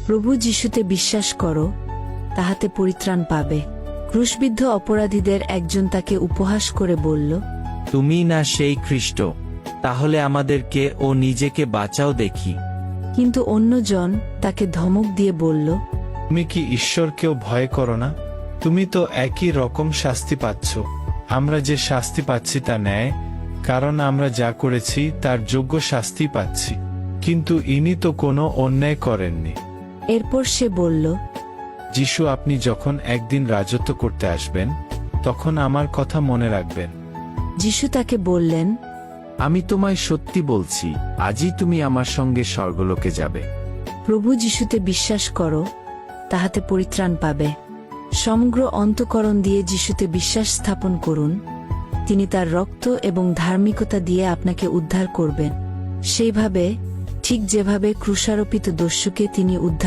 প্রভু যিশুতে বিশ্বাস করো, তাহাতে পরিত্রাণ পাবে। ক্রুশবিদ্ধ অপরাধীদের একজন তাকে উপহাস করে বলল, তুমি না সেই খ্রিস্ট? তাহলে আমাদেরকে ও নিজেকে বাঁচাও দেখি। কিন্তু অন্যজন তাকে ধমক দিয়ে বলল, তুমি কি ঈশ্বরকেও ভয় করো না? তুমি তো একই রকম শাস্তি পাচ্ছ। আমরা যে শাস্তি পাচ্ছি তা ন্যায়, কারণ আমরা যা করেছি তার যোগ্য শাস্তি পাচ্ছি, কিন্তু ইনি তো কোনো অন্যায় করেননি। এরপর সে বলল, যিশু, আপনি যখন একদিন রাজত্ব করতে আসবেন, তখন আমার কথা মনে রাখবেন। যিশু তাকে বললেন, আমি তোমায় সত্যি বলছি, আজই তুমি আমার সঙ্গে স্বর্গলোকে যাবে। প্রভু যিশুতে বিশ্বাস করো, তাহাতে পরিত্রাণ পাবে। সমগ্র অন্তঃকরণ দিয়ে যিশুতে বিশ্বাস স্থাপন করুন। তিনি তার রক্ত এবং ধার্মিকতা দিয়ে আপনাকে উদ্ধার করবেন, সেইভাবে ঠিক যেভাবে ক্রুশারোপিত দস্যুকে তিনি উদ্ধার